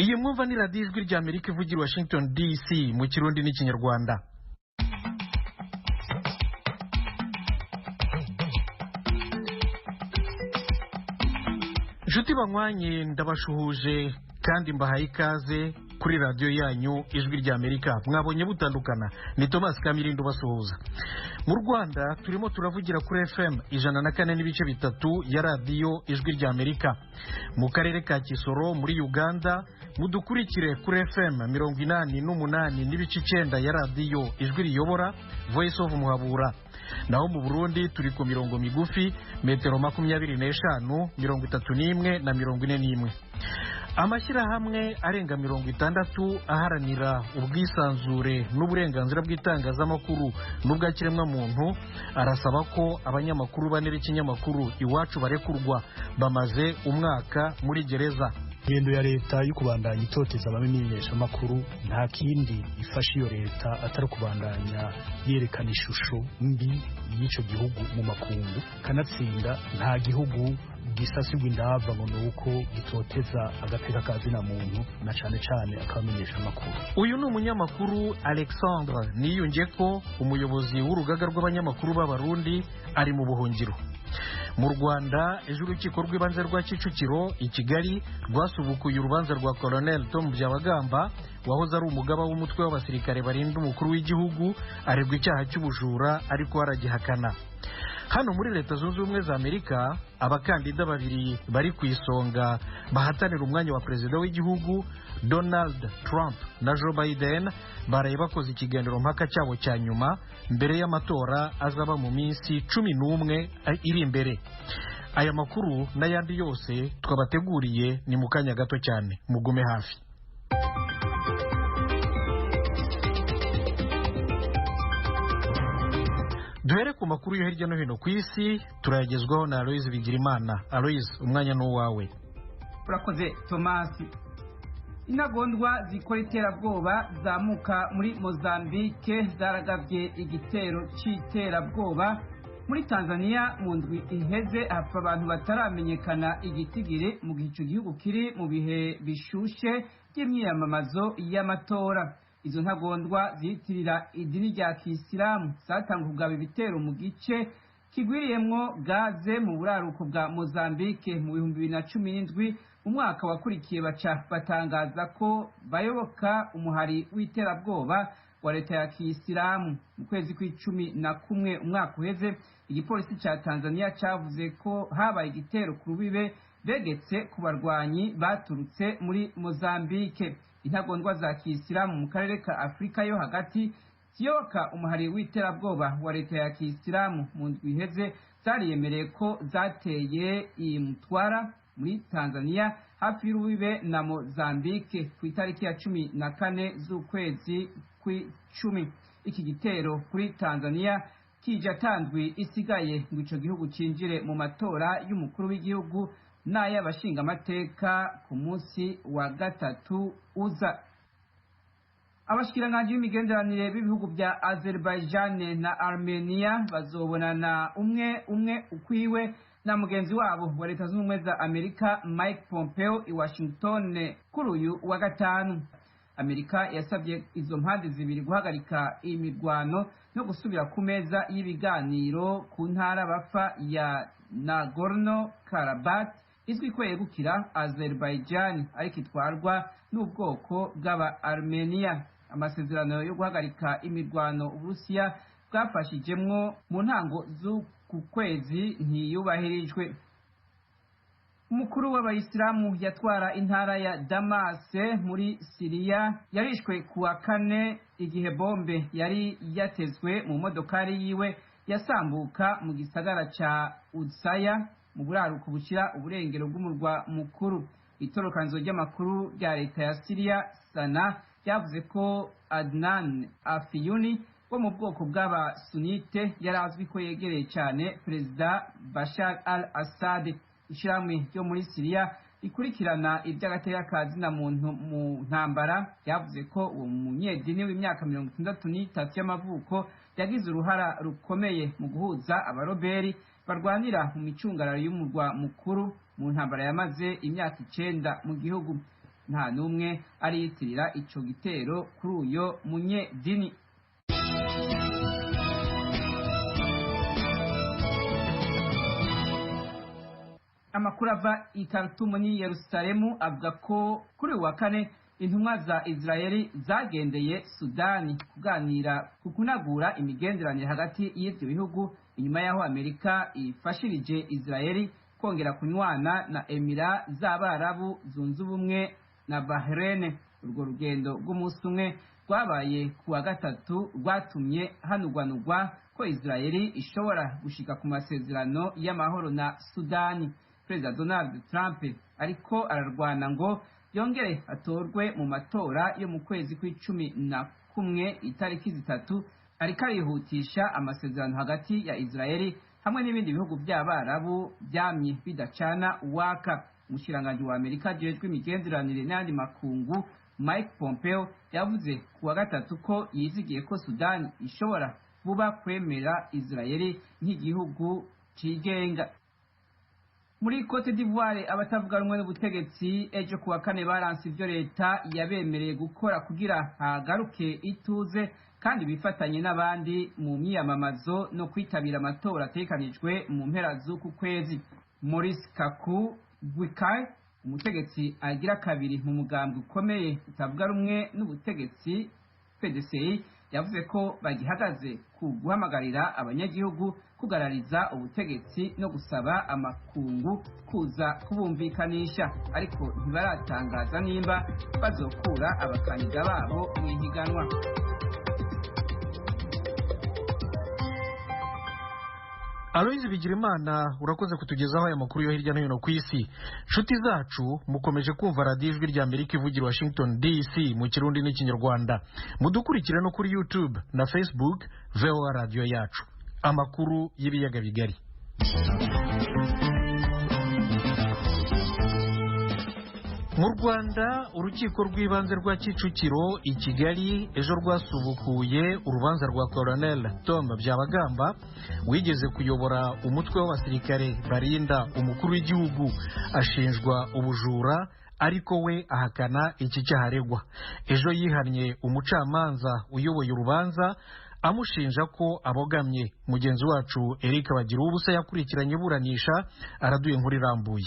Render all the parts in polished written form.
iyi mwumva ni radiyo ijwi rya Amerika ivugira Washington DC mu Kirundi n'Ikinyarwanda. Nshuti banywanye ndabashuhuje kandi mbahaye ikaze kuri radiyo yanyu ijwi rya Amerika. Mwabonye butandukana, ni Thomas Kamirindo basuhuza. Mu Rwanda turimo turavugira kuri FM 104.3 ya radiyo ijwi rya Amerika. Mu karere ka Kisoro muri Uganda mudukurikire kuri FM 88.9 ya radiyo ijwi riyobora Voice of Muhabura. Naho mu Burundi turi ku mirongo migufi metero 25, 31 na 41. Amashyirahamwe arenga 60 aharanira ubwisanzure n'uburenganzira bw'itangazamakuru n'ubwakiremwa muntu arasaba ko abanyamakuru banera ikinyamakuru Iwacu barekurwa bamaze umwaka muri gereza. Ingendo ya leta yo kubandanya itoteza abamenyesha makuru nta kindi ifasha iyo leta atari kubandanya yerekana ishusho mbi y'ico gihugu mu makungu, kanatsinda nta gihugu gisasirwa indava ngo nuko gitoteza agateka kazina muntu na cane cane akamenyesha makuru. Uyu ni umunyamakuru Alexandre Niyungeko, umuyobozi w'urugaga rw'abanyamakuru b'Abarundi ari mu buhungiro. Mu Rwanda ejo urukiko rw'ibanze rwa Kicukiro i Kigali rwasubukuye urubanza rwa Colonel Tom Byabagamba wahoze ari umugaba w'umutwe w'abasirikare barinda umukuru w'igihugu, aregwa icyaha cy'ubujura ariko aragihakana. Hano muri Leta Zunze Ubumwe za Amerika abakandida babiri bari ku isonga bahatanira umwanya wa perezida w'igihugu, Donald Trump na Joe Biden, baraye bakoze ikiganiro mpaka cyabo cya nyuma mbere y'amatora azaba mu minsi 11 iri imbere. Aya makuru n'ayandi yose twabateguriye ni mu kanya gato cyane, mugume hafi. Duhere ku makuru yo hirya no hino ku isi turayagezwaho na Aloise Bigirimana. Aloise, umwanya ni uwawe. Urakoze Thomas. Intagondwa zikora iterabwoba zamuka muri Mozambique zaragavye igitero c'iterabwoba muri Tanzania mu ndwi iheze, hapfa abantu bataramenyekana igitigiri mu gihe ico gihugu kiri mu bihe bishushe by'imyiyamamazo y'amatora. Izo ntagondwa zitirira idini rya Kisilamu zatanga kugaba ibitero mu gice kigwiriyemwo gaze mu buraruko bwa Mozambique mu 2017. Umwaka wakurikiye baca batangaza ko bayoboka umuhari w'iterabwoba wa leta ya Kisilamu. Mu kwezi kwa11 umwaka uheze, igipolisi ca Tanzania cavuze ko habaye igitero ku rubibe begetse ku barwanyi baturutse muri Mozambique. Intagondwa za Kisilamu mu karere ka Afrika yo hagati ziyoboka umuhari w'iterabwoba wa leta ya Kisilamu mu ndwi iheze zariyemereye ko zateye iyi Mtwara muri Tanzania hafi y'urubibe na Mozambique ku itariki ya 14 z'ukwezi kw'icumi. Iki gitero kuri Tanzania kije atandwi isigaye ngo ico gihugu cinjire mu matora y'umukuru w'igihugu n'ay'abashinga amateka ku munsi wa gatatu uza. Abashikiranganje b'imigenderanire b'ibihugu bya Azerbaijan na Armenia bazobonana umwe ukwiwe na mugenzi wabo wa Leta Zunze Ubumwe za Amerika Mike Pompeo i Washington kuri uyu wa gatanu. Amerika yasabye izo mpande zibiri guhagarika imirwano no gusubira ku meza y'ibiganiro ku ntara bapfa ya Nagorno-Karabakh izwi ko yegukira Azerbaijan ariko itwarwa n'ubwoko bw'aba Armenia. Amasezerano yo guhagarika imirwano Uburusiya bwafashijemwo mu ntango z'uku kwezi ntiyubahirijwe. Umukuru w'abayisilamu yatwara intara ya Damas muri Syria yarishwe kuwa kane igihe bombe yari yatezwe mu modokari yiwe yasambuka mu gisagara ca Usaya mu buraruko bushira uburengero bw'umurwa mukuru. Itorokanzo ry'amakuru rya leta ya Syria Sana yavuze ko Adnan Afiyuni wo mu bwoko bw'aba Sunite yarazwi ko yegereye cyane Perezida Bashar al-Assad. Ishiramwe ryo muri Syria ikurikirana iby'agateka kazina muntu mu ntambara yavuze ko uwo munyedini w'imyaka 63 y'amavuko yagize uruhara rukomeye mu guhuza abaroberi barwanira mu micungararo y'umurwa mukuru mu ntambara yamaze imyaka 9 mu gihugu. nta n'umwe ariyitirira ico gitero kuri uyo munyedini. Amakuru ava i Khartoum ni Yerusalemu avuga ko kuri uwa kane intumwa za Israeli zagendeye Sudani kuganira ku kunagura imigenderanire hagati y'ivyo bihugu inyuma y'aho Amerika ifashirije Israeli kongera kunywana na Emira z'Abarabu zunze ubumwe na Bahrain. Urwo rugendo rw'umunsi umwe rwabaye ku wa gatatu rwatumye hanugwanugwa ko Israeli ishobora gushika ku masezerano y'amahoro na Sudani. Perezida Donald Trump ariko ararwana ngo yongere atorwe mu matora yo mu kwezi kwa11 itariki 3, ariko arihutisha amasezerano hagati ya Israeli hamwe n'ibindi bihugu by'Abarabu byamye bidacana uwaka. Umushikiranganji wa Amerika ajejwe imigenderanire n'andi makungu Mike Pompeo yavuze ku wa gatatu ko yizigiye ko Sudani ishobora vuba kwemera Israeli nk'igihugu cigenga. Muri Cote d'Ivoire abatavuga rumwe n'ubutegetsi ejo kuwa kane baranse ivyo leta yabemereye gukora kugira hagaruke ituze kandi bifatanye n'abandi mu myiyamamazo no kwitabira amatora atekanijwe mu mpera z'uku kwezi. Maurice Kaku Gwikai, umutegetsi agira kabiri mu mugambwe ukomeye utavuga rumwe n'ubutegetsi PDCI, yavuze ko bagihagaze ku guhamagarira abanyagihugu kugarariza ubutegetsi no gusaba amakungu kuza kubumvikanisha, ariko ntibaratangaza nimba bazokura abakandida babo mu ihiganwa. Aloyizi Bigirimana urakoze kutugezaho aya makuru yo hirya no hino ku isi. Nshuti zacu mukomeje kumva radiyo ijwi rya Amerika ivugira Washington DC mu Kirundi n'Ikinyarwanda. Mudukurikire no kuri YouTube na Facebook VOA Radio yacu. Amakuru y'ibiyaga bigari. Mu Rwanda urukiko rw'ibanze rwa Kicukiro i Kigali ejo rwasubukuye urubanza rwa Colonel Tom Byabagamba wigeze kuyobora umutwe w'abasirikare barinda umukuru w'igihugu, ashinjwa ubujura ariko we ahakana iki cyaharegwa. Ejo yihannye umucamanza uyoboye urubanza amushinja ko abogamye. Mugenzi wacu Eric Bagira ubusa yakurikiranye iburanisha araduye inkuru irambuye.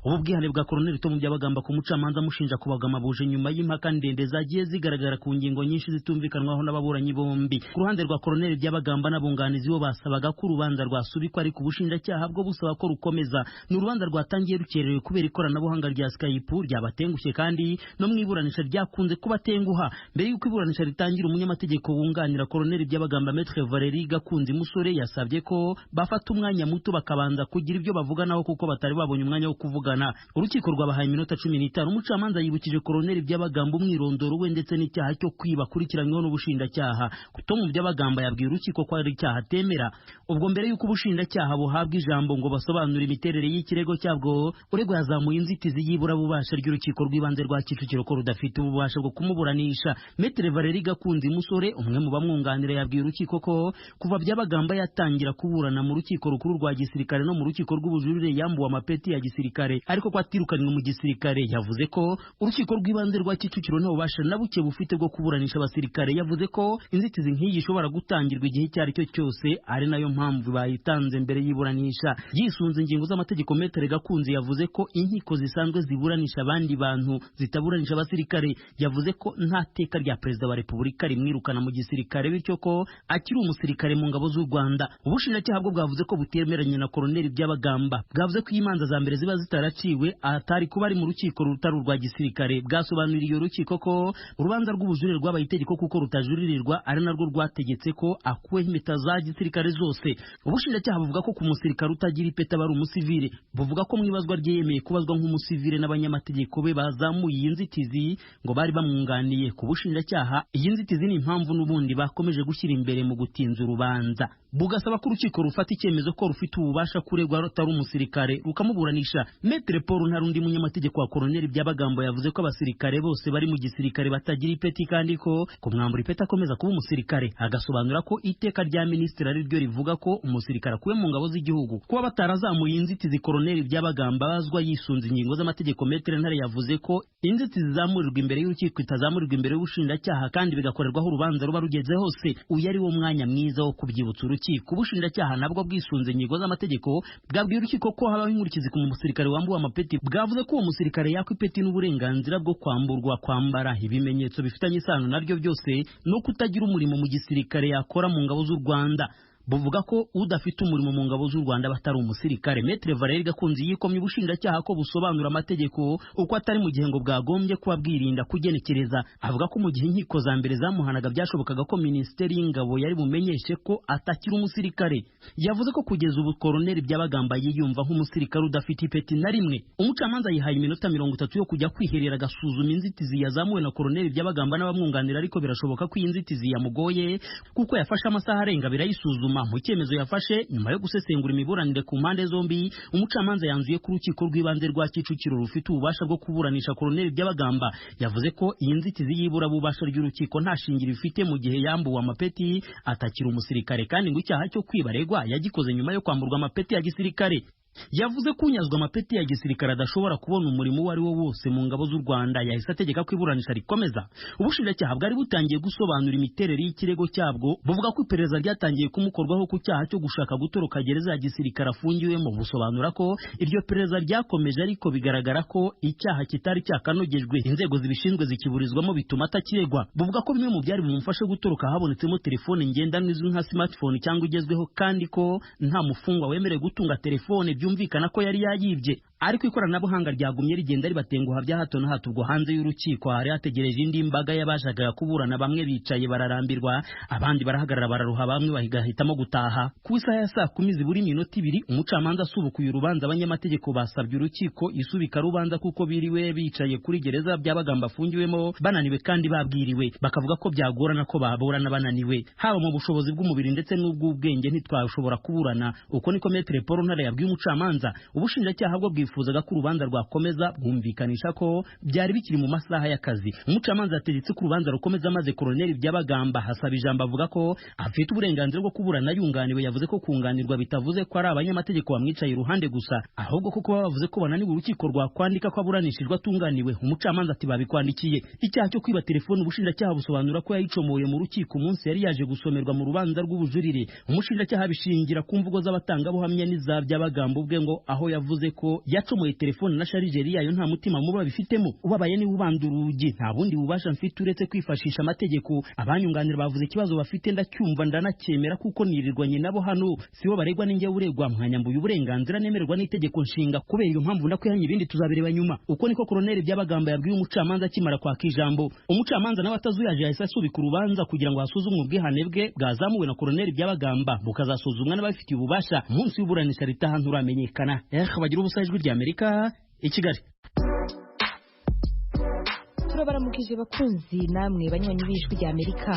Ubu bwihane bwa Colonel Tom Byabagamba ku mucamanza amushinja kubagama buje nyuma y'impaka ndende zagiye zigaragara ku ngingo nyinshi zitumvikanwaho n'ababuranyi bombi. Ku ruhande rwa Colonel Byabagamba n'abunganizi bo basabaga ko urubanza rwasubikwa, ariko ubushinjacyaha bwo busaba ko rukomeza. Ni urubanza rwatangiye rukerewe kubera ikoranabuhanga rya Skype ryabatengushye, kandi no mu iburanisha ryakunze kubatenguha. Mbere y'uko iburanisha ritangira, umunyamategeko wunganira Colonel Byabagamba Maître Valérie Gakunzi Musore yasabye ko bafata umwanya muto bakabanza kugira ibyo bavuganaho kuko batari babonye umwanya wo kuvugana. Urukiko rwabahaye iminota 15. Umucamanza yibukije Colonel Byabagamba umwirondoro we ndetse n'icyaha cyo kwiba akurikiranyweho n'ubushinjacyaha. Tom Byabagamba yabwiye urukiko ko ari icyaha atemera. Ubwo mbere y'uko ubushinjacyaha buhabwa ijambo ngo basobanure imiterere y'ikirego cyabwo, uregwa yazamuye inzitizi y'ibura bubasha ry'urukiko rw'ibanze rwa Kicukiro ko rudafite ububasha bwo kumuburanisha. Maître Valérie Gakunzi Musore, umwe mu bamwunganira, yabwiye urukiko ko kuva Byabagamba yatangira kuburana mu rukiko rukuru rwa gisirikare no mu rukiko rw'ubujurire yambuwe amapeti ya gisirikare, ariko ko atirukanywe mu gisirikare. Yavuze ko urukiko rw'ibanze rwa Kicukiro nta bubasha na buke bufite bwo kuburanisha abasirikare. Yavuze ko inzitizi nk'iyi ishobora gutangirwa igihe icyo ari cyo cyose, ari nayo mpamvu bayitanze mbere y'iburanisha. Yisunze ingingo z'amategeko, Maître Gakunzi yavuze ko inkiko zisanzwe ziburanisha abandi bantu zitaburanisha abasirikare. Yavuze ko nta teka rya Perezida wa Repubulika rimwirukana mu gisirikare, bityo ko akiri umusirikare mu ngabo z'u Rwanda. Ubushinjacyaha bwo bwavuze ko butemeranye na Colonel Byabagamba. Bwavuze ko imanza za mbere ziba zitaraciwe atari kuba ari mu rukiko rutari urwa gisirikare. Bwasobanuriye urukiko ko urubanza rw'ubujurire rwabaye itegeko kuko rutajuririrwa, ari narwo rwategetse ko akuweho impeta za gisirikare zose. Ubushinjacyaha buvuga ko ku musirikare utagira ipeta bari umusivile. Buvuga ko mwibazwa ryemeye kubazwa nk'umusivile n'abanyamategeko be bazamuye iyi nzitizi ngo bari bamwunganiye. Ku bushinjacyaha iyi nzitizi ni impamvu n'ubundi bakomeje gushyira gushyira imbere mu gutinza urubanza, bugasaba ko urukiko rufata icyemezo ko rufite ububasha kuregwa rutari umusirikare rukamuburanisha. Maître Paul Ntarundi, munyamategeko wa Colonel Byabagamba, yavuze ko abasirikare bose bari mu gisirikare batagira ipeti kandi ko kumwambura ipeti akomeza kuba umusirikare. Agasobanura ko iteka rya minisitiri ari ryo rivuga ko umusirikare akuwe mu ngabo z'igihugu. Kuba batarazamuye inzitizi Colonel Byabagamba bazwa yisunze ingingo z'amategeko, Maître Ntare yavuze ko inzitizi zamurirwa imbere y'urukiko itazamurirwa imbere y'ubushinjacyaha kandi bigakorerwaho urubanza ruba rugeze hose. Uyu ari wo mwanya mwiza wo kubyibutsa urukiko. Ubushinjacyaha nabwo bwisunze ingingo z'amategeko bwabwiye urukiko ko habaho inkurikizi ku musirikare wambuwe amapeti. Bwavuze ko uwo musirikare yakwa ipeti n'uburenganzira bwo kwamburwa kwambara ibimenyetso bifitanye isano naryo byose no kutagira umurimo mu gisirikare yakora mu ngabo z'u Rwanda. Buvuga ko udafite umurimo mu ngabo z'u Rwanda batari umusirikare. Maître Valeri Gakunzi yikomye ubushinjacyaha ko busobanura amategeko uko atari mu gihe ngo bwagombye kuba bwirinda kugenekereza. Avuga ko mu gihe inkiko za mbere zamuhanaga byashobokaga ko Minisiteri y'Ingabo yari bumenyeshe ko atakiri umusirikare. Yavuze ko kugeza ubu Colonel Byabagamba yiyumva nk'umusirikare udafite ipeti na rimwe. Umucamanza yihaye iminota 30 yo kujya kwiherera agasuzuma inzitizi yazamuwe na Colonel Byabagamba n'abamwunganira, ariko birashoboka ko iyi nzitizi yamugoye kuko yafashe amasaha arenga birayisuzuma. Mu cyemezo yafashe nyuma yo gusesengura imiburanire ku mpande zombi, umucamanza yanzuye ko urukiko rw'ibanze rwa Kicukiro rufite ububasha bwo kuburanisha Colonel Byabagamba. Yavuze ko iyi nzitizi y'ibura bubasha ry'urukiko nta shingiro ifite mu gihe yambuwe amapeti atakiri umusirikare, kandi ngo icyaha cyo kwibaregwa yagikoze nyuma yo kwamburwa amapeti ya gisirikare. Yavuze ko unyazwa amapeti ya gisirikare adashobora kubona umurimo uwo ari wo wose mu ngabo z'u Rwanda. Yahise ategeka ko iburanisha rikomeza. Ubushinjacyaha bwari butangiye gusobanura imiterere y'ikirego cyabwo, buvuga ko iperereza ryatangiye kumukorwaho ku cyaha cyo gushaka gutoroka gereza ya gisirikare afungiwemo. Busobanura ko iryo perereza ryakomeje, ariko bigaragara ko icyaha kitari cyakanogejwe, inzego zibishinzwe zikiburizwamo bituma atakiregwa. Buvuga ko bimwe mu byari bumufashe gutoroka habonetsemo telefone ngendanwa izwi nka smartphone cyangwa igezweho, kandi ko nta mufungwa wemerewe gutunga telefone byumvikana ko yari yayibye. Ariko ikoranabuhanga ryagumye rigenda ribatenguha bya hato na hato. Ubwo hanze y'urukiko hari hategereje indi mbaga y'abashakaga kuburana, bamwe bicaye bararambirwa, abandi barahagarara bararuha, bamwe bahitamo gutaha. Ku isaha ya saa 10 zibura iminota 2 umucamanza asubukuye urubanza. Abanyamategeko basabye urukiko isubika rubanza kuko biriwe bicaye kuri gereza Byabagamba afungiwemo bananiwe kandi babwiriwe. Bakavuga ko byagorana ko baburana bananiwe, haba mu bushobozi bw'umubiri ndetse n'ubw'ubwenge ntitwashobora kuburana. Uko niko Maître Paul Ntare yabwiye umucamanza. Ubushinjacyaha bwo bwifuzaga ko urubanza rwakomeza, bwumvikanisha ko byari bikiri mu masaha y'akazi. Umucamanza yategetse ko urubanza rukomeza, maze Colonel Byabagamba hasaba ijambo. Avuga ko afite uburenganzira bwo kuburana yunganiwe. Yavuze ko kunganirwa bitavuze ko ari abanyamategeko bamwicaye iruhande gusa, ahubwo ko kuba bavuze ko bananiwe urukiko rwakwandika ko aburanishijwe atunganiwe. Umucamanza ati babikwandikiye. Icyaha cyo kwiba telefone ubushinjacyaha busobanura ko yayicomoye mu rukiko umunsi yari yaje gusomerwa mu rubanza rw'ubujurire. Umushinjacyaha bishingira ku mvugo z'abatangabuhamya n'iza Byabagamba ubwe, ngo aho yavuze ko yacomoye telefone na sharijeri yayo nta mutima muba bifitemo. Ubabaye ni ubanda urugi, nta bundi bubasha mfite uretse kwifashisha amategeko. Abanyunganira bavuze ikibazo bafite ndacyumva ndanacyemera kuko nirirwanye nabo hano, sibo baregwa ninjye uregwa. Mwanyambuye uburenganzira nemererwa n'itegeko nshinga, kubera iyo mpamvu ndakwihanye, ibindi tuzabireba nyuma. Uko niko Colonel Byabagamba yabwiye umucamanza akimara kwaka ijambo. Umucamanza nawe atazuyaje yahise asubika urubanza kugira ngo hasuzumwe ubwihane bwe bwazamuwe na Colonel Byabagamba, bukazasuzumwa n'abafitiye ububasha. Munsi y'uburanisha ritaha nturamenyekana. Bagira ubusa Ijwi ry'Amerika i Kigali. Turabaramukije bakunzi namwe banywanyi b'Ijwi ry'Amerika.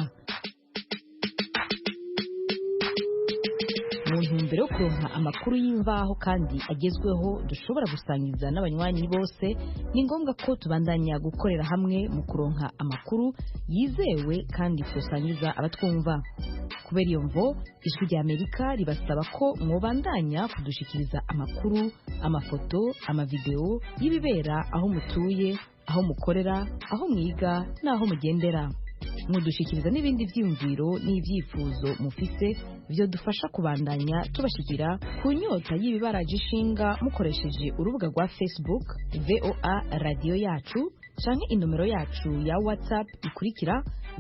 Mu ntumbero yo kuronka amakuru y'imvaho kandi agezweho dushobora gusangiza n'abanywanyi bose, ni ngombwa ko tubandanya gukorera hamwe mu kuronka amakuru yizewe kandi tusangiza abatwumva. Kubera iyo mvo, Ijwi ry'Amerika ribasaba ko mwobandanya kudushikiriza amakuru, amafoto, amavideo y'ibibera aho mutuye, aho mukorera, aho mwiga n'aho mugendera. Mudushikiriza n'ibindi vyiyumviro n'ivyifuzo mufise byo dufasha kubandanya tubashikira ku nyota y'ibibaraje ishinga mukoresheje urubuga rwa Facebook VOA Radio Yacu canke inomero yacu ya WhatsApp ikurikira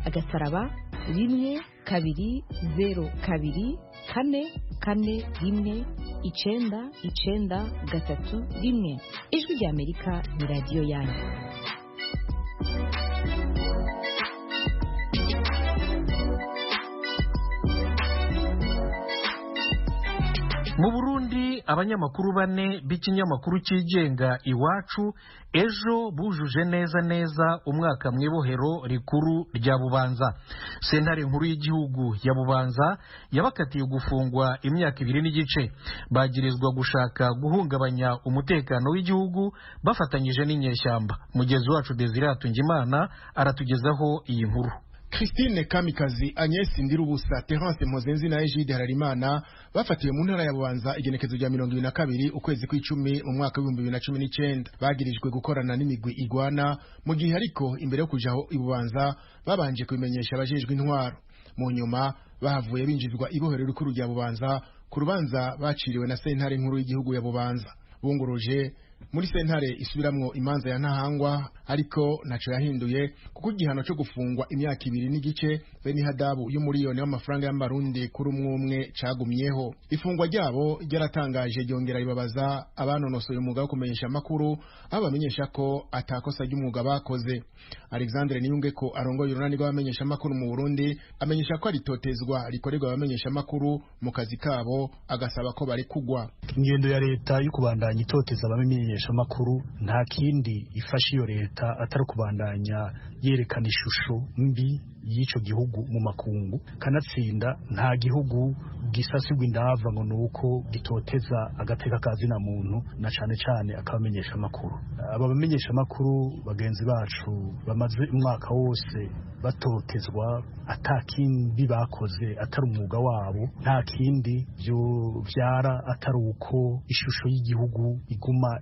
*120 2 0 2 4 4 1 993 Ijwi ry'Amerika ni radio yanyu. Mu Burundi abanyamakuru 4 b'ikinyamakuru cyigenga Iwacu ejo bujuje neza umwaka mu ibohero rikuru rya Bubanza. Sentare nkuru y'igihugu ya Bubanza yabakatiye gufungwa imyaka 2 n'igice. Bagirizwa gushaka guhungabanya umutekano w'igihugu bafatanyije n'inyeshyamba. Mugezi wacu Desire Atungimana aratugezaho iyi nkuru. Christine Kamikazi, Agnes Ndirubusa, Terence Mpozenzi na Egide Hararimana bafatiwe mu ntara ya Bubanza igenekezo rya 22 ukwezi kw'icumi mu mwaka wa 2019. Bagirijwe gukorana n'imigwi igwana mu gihe ariko imbere yo kujaho ibubanza babanje kubimenyesha abajejwe intwaro. Mu nyuma bahavuye binjizwa ibohero rikuru rya Bubanza ku rubanza baciriwe na sentare nkuru y'igihugu ya Bubanza. Bunguruje muri sentare isubiramwo imanza ya ntahangwa ariko naco yahinduye kuko igihano cyo gufungwa imyaka 2 n'igice beni hadabu y'umuriyoni w'amafaranga y'amarundi kuri umwe cagumyeho. Ifungwa ryabo ryaratangaje ryongera ribabaza abanonosoye umwuga wo kumenyesha amakuru abo bamenyesha ko atakosa ry'umwuga bakoze. Alexandre Niyungeko arongoye urunani rw'abamenyesha amakuru mu Burundi amenyesha ko ritotezwa rikorerwa abamenyesha amakuru mu kazi kabo, agasaba ko bari kugwa. Ingendo ya leta yo kubandanya itoteza abamenyesha amakuru nta kindi ifasha iyo leta atari kubandanya yerekana ishusho mbi y'ico gihugu mu makungu, kanatsinda nta gihugu gisasirwa indava ngo nuko gitoteza agateka kazina muntu na cane akabamenyesha amakuru. Aba bamenyesha amakuru bagenzi bacu bamaze umwaka wose batotezwa atakindi bakoze atari umwuga wabo, nta kindi byo vyara atari uko ishusho y'igihugu iguma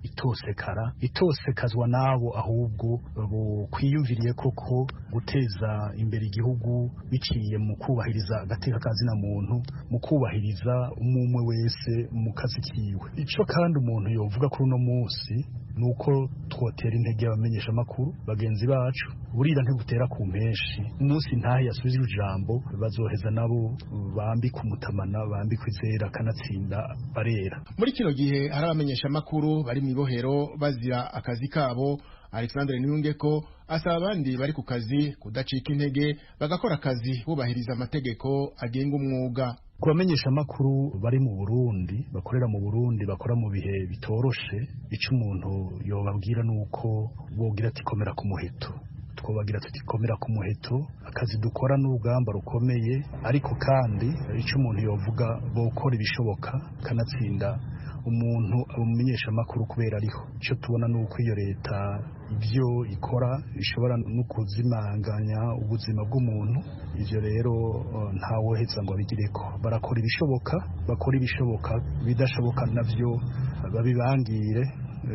itosekazwa nabo ahubwo bo kwiyumviriye koko guteza imbere igihugu biciye mu kubahiriza agateka kazina muntu, mu kubahiriza umwe wese mu kazi kiwe. Ico kandi umuntu yovuga kuri uno munsi nuko twotera intege abamenyesha amakuru bagenzi bacu, burira ntibutera ku mpeshi. Umunsi ntahe yasubije ijambo bazoheza nabo bambi kumutamana bambi kwizera kanatsinda barera. Muri kino gihe hari abamenyesha amakuru bari mu ibohero bazira akazi kabo. Alexandre Niyungeko asaba abandi bari ku kazi kudacika intege bagakora akazi bubahiriza amategeko agenga umwuga. Kubamenyesha amakuru bari mu Burundi bakorera mu Burundi bakora mu bihe bitoroshe, ico umuntu yobabwira nuko bogira ati komera ku muheto. Twobagira tutikomera ku muheto, akazi dukora n'urugamba rukomeye, ariko kandi ico umuntu yovuga bokora ibishoboka kanatsinda umuntu amumenyesha amakuru kubera ariho. Ico tubona nuko iyo leta ibyo ikora ishobora no kuzimanganya ubuzima bw'umuntu. Ivyo rero ntawoheza ngo abigireko. Barakora ibishoboka bidashoboka navyo babibangire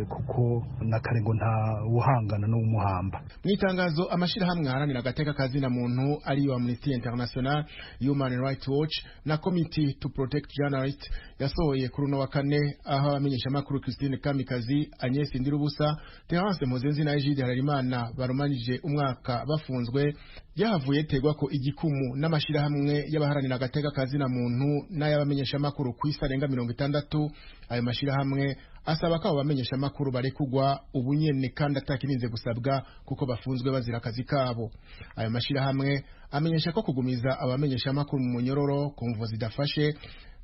kuko nakarengo nta uhangana no umuhamba. Mwitangazo amashirahamwe haranira agateka kazina muntu ariyo Amnesty International, Human Rights Watch na Committee to Protect Journalists yasohoye kuri no wa kane aho abamenyesha amakuru Christine Kamikazi, Agnes Ndirubusa, Terence Mpozenzi na Egide Hararimana barumanije umwaka bafunzwe. Yahavuye tegwa ko igikumu n'amashirahamwe y'abaharanira agateka kazina muntu n'ayabamenyesha amakuru kwisarenga 60. Ayo mashirahamwe asaba ko abamenyesha amakuru barekugwa ubunyene kandi atakirinze gusabwa kuko bafunzwe bazira akazi kabo. Ayo mashirahamwe amenyesha ko kugumiza abamenyesha amakuru mu munyororo ku mvo zidafashe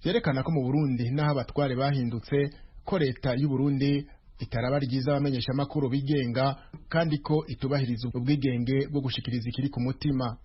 vyerekana ko mu Burundi naho abatware bahindutse ko leta y'u Burundi itaraba ryiza abamenyesha amakuru bigenga kandi ko itubahiriza ubwigenge bwo gushikiriza ikiri ku mutima.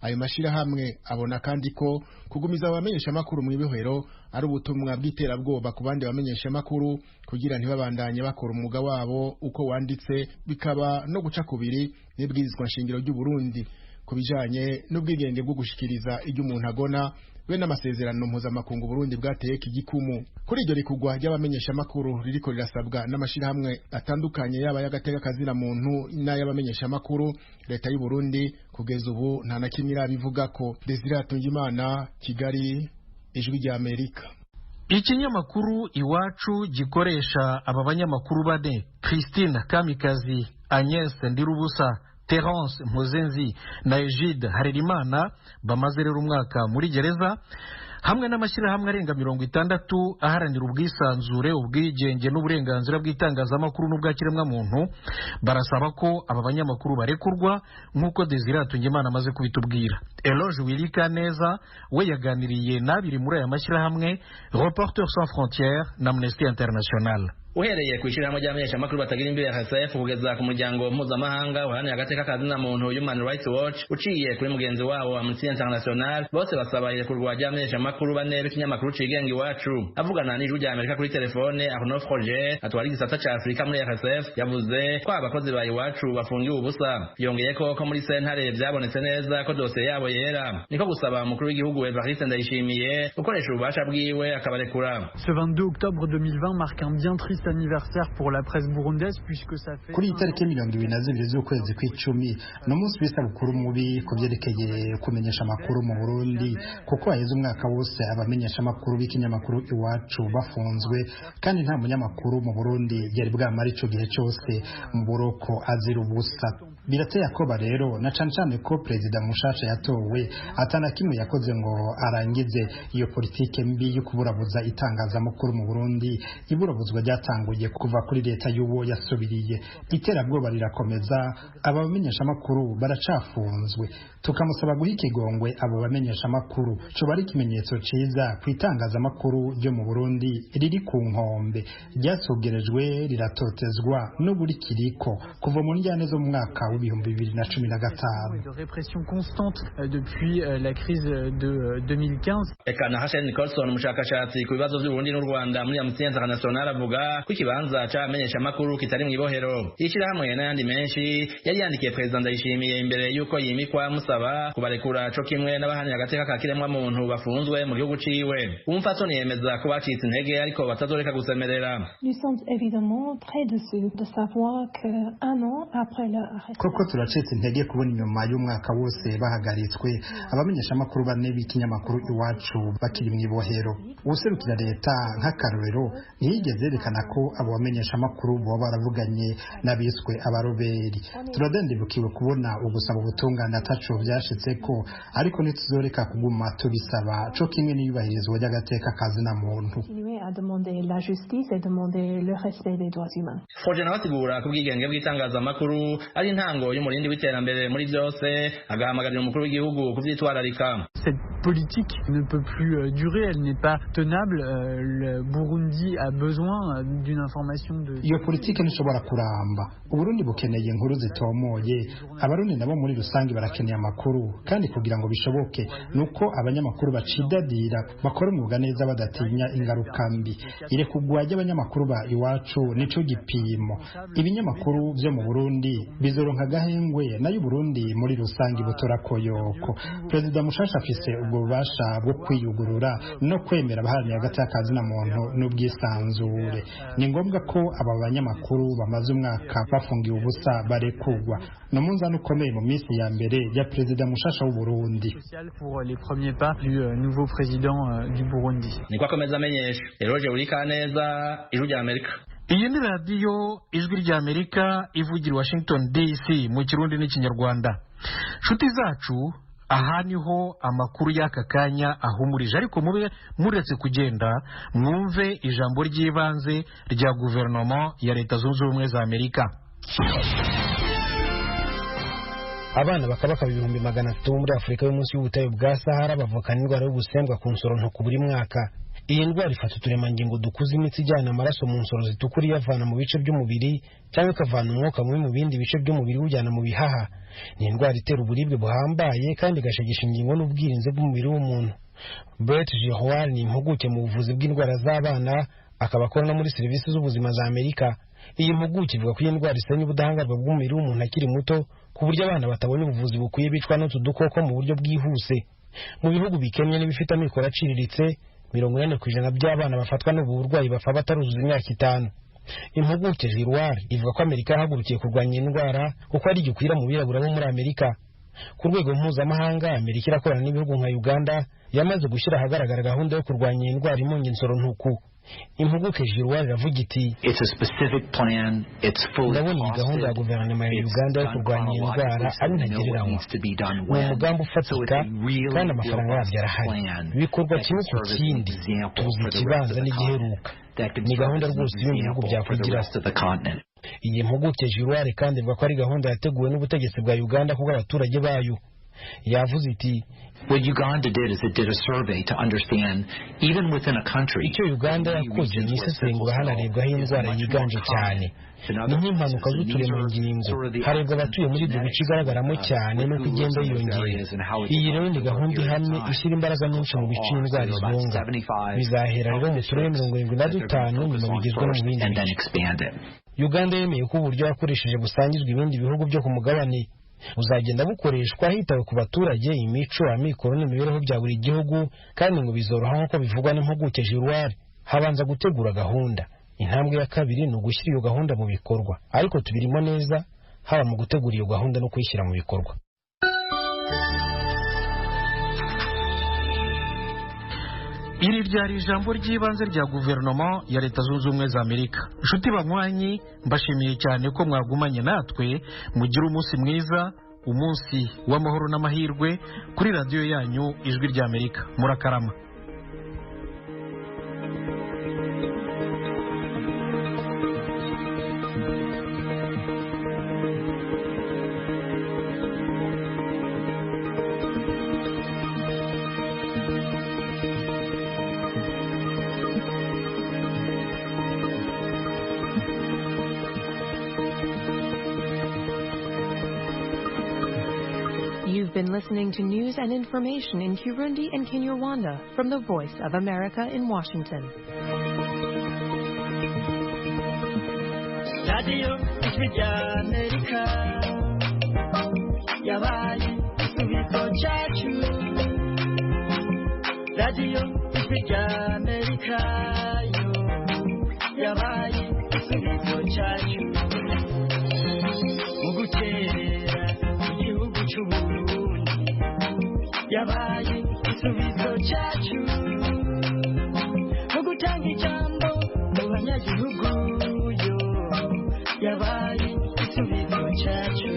Ayo mashirahamwe abona kandi ko kugumiza abamenyesha amakuru mu ibohero ari ubutumwa bw'iterabwoba ku bandi bamenyesha amakuru kugira ntibabandanye bakora umwuga wabo uko wanditse, bikaba no guca kubiri n'ibwirizwa nshingiro ry'u Burundi kubijanye n'ubwigenge bwo gushikiriza ibyo umuntu agona we n'amasezerano mpuzamakungu Burundi bwateye igikumu. Kuri iryo rikugwa ry'abamenyesha amakuru ririko rirasabwa n'amashirahamwe atandukanye yaba y'agateka kazina muntu n'ay'abamenyesha amakuru, leta y'u Burundi kugeza ubu nta na kimwe irabivuga ko. Desire Atungimana, Kigali, Ijwi rya Amerika. Ikinyamakuru Iwacu gikoresha aba banyamakuru 4 Christine Kamikazi, Agnes Ndirubusa, Terence Mpozenzi na Egide Hararimana bamaze rero umwaka muri gereza. hamwe n'amashyirahamwe arenga 60 aharanira ubwisanzure ubwigenge n'uburenganzira bw'itangazamakuru n'ubwakiremwamuntu barasaba ko aba banyamakuru barekurwa nk'uko Desire Hatungimana amaze kubitubwira. Eloge Wilikaneza we yaganiriye n'abiri muri aya mashyirahamwe Reporters sans frontières na Amnesty International. Uhereye ku ishyirahamwe ry'abamenyeshamakuru batagira imbibe RSF kugeza ku muryango mpuzamahanga uharanira agateka kazina muntu Human Rights Watch uciye kuri mugenzi wabo Amnesty International, bose basaba irekurwa ry'abamenyeshamakuru bane b'ikinyamakuru cigenga Iwacu. Avugana n'ijwi rya Amerika kuri telefone, Arnaud Froger atwara igisata ca Afrika muri RSF yavuze ko abakozi ba Iwacu bafungiwe ubusa. Yongeye ko muri sentare byabonetse neza ko dosiye yabo yera, niko gusaba umukuru w'igihugu Evariste Ndayishimiye gukoresha ububasha bwiwe akabarekura. Ce 22 octobre 2020 marque un bien triste anniversaire pour la presse burundaise puisque ça fait kuri itariki 22 z'ukwezi kw'icumi no munsi w'isabukuru mubi ku byerekeye kumenyesha amakuru mu Burundi, kuko haheze umwaka wose abamenyesha amakuru b'ikinyamakuru Iwacu bafunzwe kandi nta munyamakuru mu Burundi yari bwamara ico gihe cyose mu buroko azira ubusa. Birateye akoba rero na cane ko Perezida mushasha yatowe atana kimwe yakoze ngo arangize iyo politike mbi yo kuburabuza itangazamakuru mu Burundi. Iburabuzwa ryatanguye kuva kuri leta y'uwo yasubiriye. Iterabwoba rirakomeza, aba bamenyesha amakuru baracafunzwe. Tukamusaba guha ikigongwe abo bamenyesha amakuru. Coba ari ikimenyetso ciza ku itangazamakuru ryo mu Burundi riri ku nkombe, ryasugerejwe riratotezwa n'uburi kiriko kuva mu njyane zo mu mwaka w'ibihumbi 2015. de répression constante depuis la crise de 2015. Eka na Hassan Nicholson, umushakashatsi ku bibazo by'Uburundi n'u Rwanda muri Amnesty International, avuga ko ikibanza c'abamenyesha amakuru kitari mu ibohero. Ishirahamwe n'ayandi menshi yari yandikiye Perezida Ndayishimiye imbere y'uko yimikwa musaba kubarekura co kimwe n'abahanira agateka ka kiremwamuntu bafunzwe mu gihugu ciwe. Umupfasoni yemeza ko bacitse intege ariko batazoreka gusemerera. Nous sommes évidemment très déçus de savoir que un an après leur arrêt. Koko turacitse intege kubona inyuma y'umwaka wose bahagaritswe abamenyesha amakuru bane b'ikinyamakuru Iwacu bakiri mu ibohero. Userukira leta nk'akarorero ntiyigeze yerekana ko abo bamenyesha amakuru bo baravuganye n'abiswe abaroberi. Turadendebukiwe kubona ugusaba ubutungane ataco byashitseko, ariko ntituzoreka kuguma tubisaba co kimwe n'iyubahirizwa ry'agateka kazina muntu. Continuer à demander la justice et demander le respect des droits humains. Froger nabasigura ko ubwigenge bw'itangazamakuru ari intango y'umurindi w'iterambere muri byose, agahamagarira umukuru w'igihugu kuvyitwararika. Cette politique ne peut plus durer, elle n'est pas tenable. Le Burundi a besoin d'une information de... Iyo politike nishobora kuramba. Uburundi bukeneye inkuru zitomoye, abarundi nabo muri rusange barakeneye amakuru, kandi kugira ngo bishoboke nuko abanyamakuru bacidadira bakora umwuga neza badatinya ingaruka mbi. Irekugwa ry'abanyamakuru ba Iwacu nico gipimo. Ibinyamakuru byo mu Burundi bizoronka gahengwe nayo Burundi muri rusange butora koyoko. Perezida mushasha afise ubwo bubasha bwo kwiyugurura no kwemera abaharanira agateka kazina muntu n'ubwisanzure. Ni ngombwa ko aba banyamakuru bamaze umwaka bafungiwe ubusa barekugwa. No munzani ukomeye mu minsi ya mbere ya Perezida mushasha w'u Burundi. Pour les premiers pas du nouveau président du Burundi. Niko akomeza amenyesha. Eroge Urikaneza, Ijwi rya Amerika. Iyi ni radiyo Ijwi rya Amerika ivugira Washington DC mu Kirundi n'Ikinyarwanda. Nshuti zacu, aha niho amakuru y'aka kanya ahumurije, ariko mube muretse kugenda mwumve ijambo ry'ibanze rya guverinoma ya Leta Zunze Ubumwe za Amerika. Abana bakabaka 300,000 muri Afurika yo munsi y'ubutayu bwa Sahara bavukana indwara y'ubusembwa ku nsoro nto buri mwaka. Iyi ndwara ifata uturemangingo dukuza imitsi ijyana amaraso mu nsoro zitukura iyavana mu bice by'umubiri cyangwa ikavana umwuka mubi mu bindi bice by'umubiri ujyana mu bihaha. Ni indwara itera uburibwe buhambaye kandi igashegesha ingingo n'ubwirinzi bw'umubiri w'umuntu. Brett Giroir ni impuguke mu buvuzi bw'indwara z'abana, akaba akora no muri serivisi z'ubuzima za Amerika. Iyi mpuguke ivuga ko iyi ndwara isenya ubudahangarwa bw'umubiri w'umuntu akiri muto, ku buryo abana batabonye ubuvuzi bukwiye bicwa n'utu dukoko mu buryo bwihuse. Mu bihugu bikennye n'ibifite amikoro aciriritse, 40% by'abana bafatwa n'ubu burwayi bapfa bataruzuza imyaka 5. Impuguke Giroir ivuga ko Amerika yahagurukiye kurwanya indwara kuko ari gikwira mu birabura bo muri Amerika. Ku rwego mpuzamahanga, Amerika irakorana n'ibihugu nka Uganda yamaze gushyira ahagaragara gahunda yo kurwanya indwara imunga insoro ntuku. impuguke Giroir iravuga iti ndabona iyi gahunda ya guverinoma ya Uganda yo kurwanya iyi ndwara ari ntagereranywa. ni umugambi ufatika kandi amafaranga yabyo arahari, bikorwa kimwe ku kindi, tuzi ikibanza n'igiheruka, ni gahunda rwose ibindi bihugu byakwigiraho. iyi mpuguke Giroir kandi ivuga ko ari gahunda yateguwe n'ubutegetsi bwa Uganda kubwo abaturage bayo. yavuze iti what Uganda did is it did a survey to understand even within a country icyo Uganda yakoze ni isesengura hanarebwaho indwara yiganje cyane, ni nk'impanuka z'uturemangingo, harebwa abatuye muri ibyo bice igaragaramo cyane n'uko igenda yiyongera. iyi rero ni gahunda ihamye ishyira imbaraga nyinshi mu bice indwara izonga. bizahera rero mu turere 75 nyuma bigezwe no mu bindi bice. Uganda yemeye ko uburyo yakoresheje busangizwa ibindi bihugu byo ku mugabane uzagenda bukoreshwa hitawe ku baturage, imico, amikoro n'imibereho bya buri gihugu, kandi ngo bizoroha nk'uko bivugwa n'impuguke Giroir. habanza gutegura gahunda, intambwe ya kabiri ni ugushyira iyo gahunda mu bikorwa, ariko tubirimo neza haba mu gutegura iyo gahunda no kuyishyira mu bikorwa. iri ryari ijambo ry'ibanze rya guverinoma ya Leta Zunze Ubumwe za Amerika. Inshuti banywanyi, mbashimiye cyane ko mwagumanye natwe. mugire umunsi mwiza, umunsi w'amahoro n'amahirwe kuri radiyo yanyu Ijwi rya Amerika. murakarama. You've been listening to news and information in Kirundi and Kinyarwanda from the Voice of America in Washington. Radio Ijwi rya Amerika yabaye igisubizo cyacu. Radio Ijwi rya Amerika yo yabaye igisubizo cyacu. mu guterera igihugu cy'Uburundi yabaye igisubizo cyacu. mu gutanga ijambo mu banyagihugu yo yabaye igisubizo cyacu.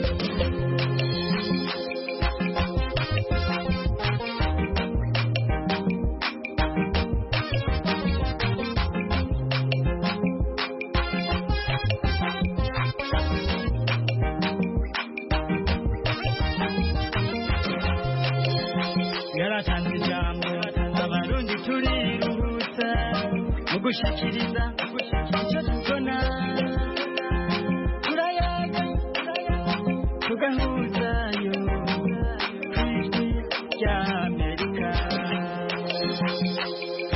yaratanze ijambo abarundi turiruhutsa mu gushikiriza icyo tubona, turayaga tugahuzayo Ijwi rya Amerika.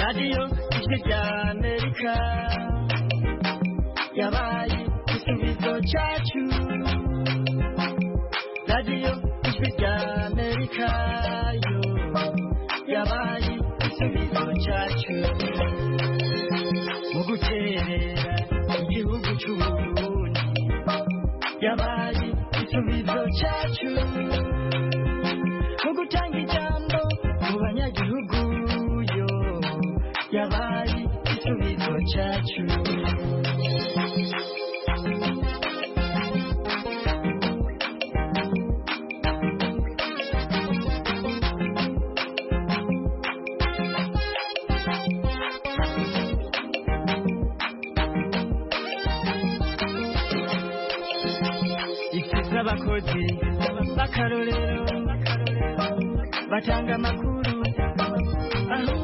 radiyo Ijwi rya Amerika yabaye igisubizo cyacu. radiyo Ijwi rya Amerika yo yabaye igisubizo cyacu. mu guterera igihugu cy'Uburundi yabaye igisubizo cyacu. mu gutanga ijambo mu banyagihugu yo yabaye igisubizo cyacu. abakozi b'akarorero batanga amakuru aho